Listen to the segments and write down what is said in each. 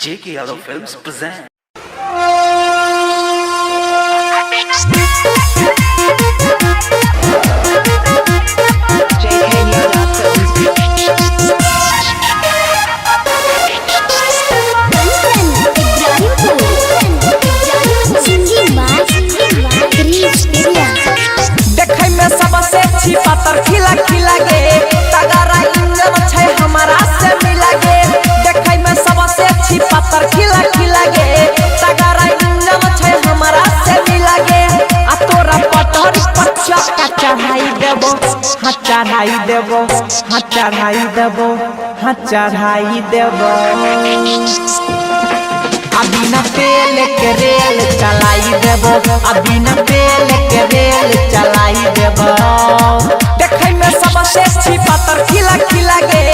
J.K. Yadav Films present. J.K. Yadav Films. देखै में सबसे अच्छी पातर खिला खिला गे तगड़ा इंजन छै हमारा से मिला गे। देखै में सबसे अच्छी पातर खिला खिला गे तगड़ा इंजन छै हमारा से मिला गे। आ तोरा पटहर पर चक्का चढ़ाई देबो, हाथ चढ़ाई देबो, हाथ चढ़ाई देबो, हाथ चढ़ाई देबो। अभी न तेल के रेल चलाई देबो, अभी न तेल के रेल चलाई देबो। देखै में सबसे अच्छी पातर खिला खिला गे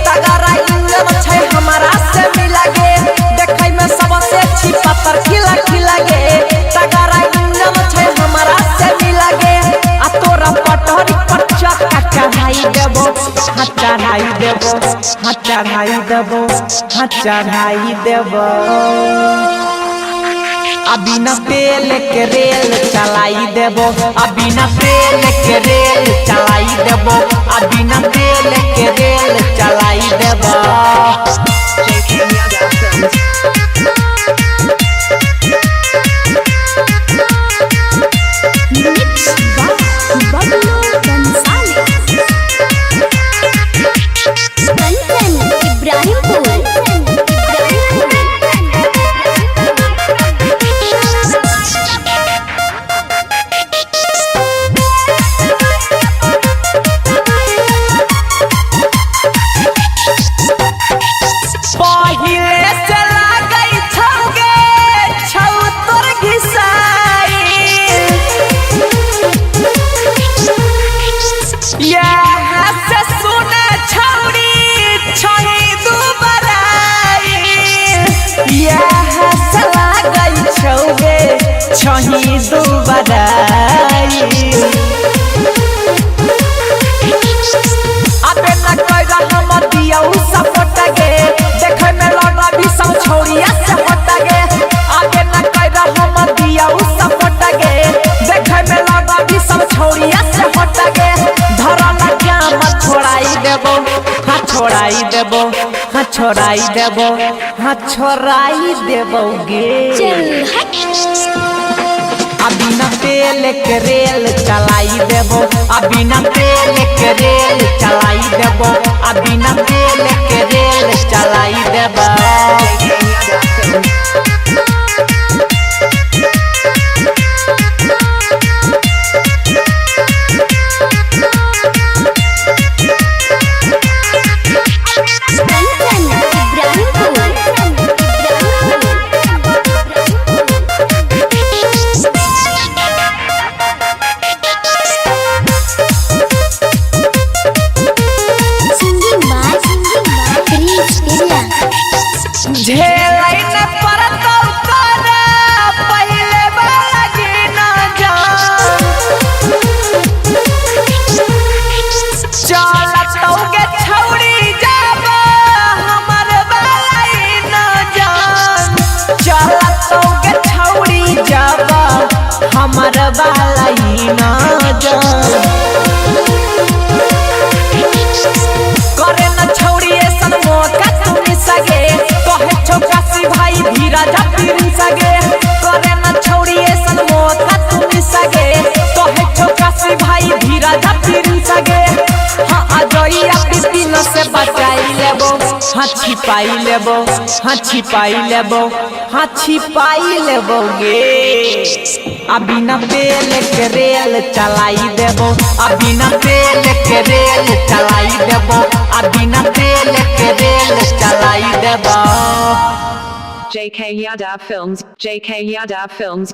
तगड़ा इंजन छै हमारा से मिला गे। देखै में सबसे अच्छी पातर खिला खिला गे तगड़ा इंजन छै हमारा से मिला गे। आ तोरा पटहरी पर चक्का चढ़ाई देबो, हाथ चढ़ाई देबो, हाथ चढ़ाई देबो, हाथ चढ़ाई देबो। अभी न तेल के रेल चलाई देबो, अभी न तेल के रेल चलाई देबो, अभी न तेल के रेल चलाई देबो। J.K. Yadav Films. पहिले से लागै छौगे छौ तोर घिसाई, यहाँ से सुने छौरी छही दुबराई। यहाँ से लागै छौगे छही दुबराई। अबे न कइरा हमर दियौ सपोर्ट गे देखै में लड़ा भी सब छौरिया से हट गे। अबे न कइरा हमर दियौ सपोर्ट गे देखै में लड़ा भी सब छौरिया से हट गे। धरा न जाम छोड़ाई देबो, हाथ छोड़ाई देबो, हाथ छोड़ाई देबो, हाथ छोड़ाई देबो गे। अभी न तेल के रेल चलाई देबो, अभी न तेल के रेल चलाई देबो, अभी न तेल के रेल चलाई देबो। J.K. Yadav Films. झेलै न परतौ तोरा पहिले बागी न जान। चलतौ के छौरी जाब हमर बाई न जान। चलतौ के छौरी जाब हमर बाई न जान। करे न छौरी ऐसन मौका तुम सगे कहे छौकासी भाई धीरज पीर सगे। करे न छौरी ऐसन मौका तुम सगे कहे छौकासी भाई धीरज पीर सगे। हाँ अजइया पिपिन से बचाई लेबो, हाँ छिपाई लेबो, हाँ छिपाई लेबो, हाँ छिपाई लेबो गे। अभी न तेल के रेल चलाई देबो, अभी न तेल के रेल चलाई देबो, अभी न तेल के रेल चलाई देबो। J.K. Yadav Films. J.K. Yadav Films.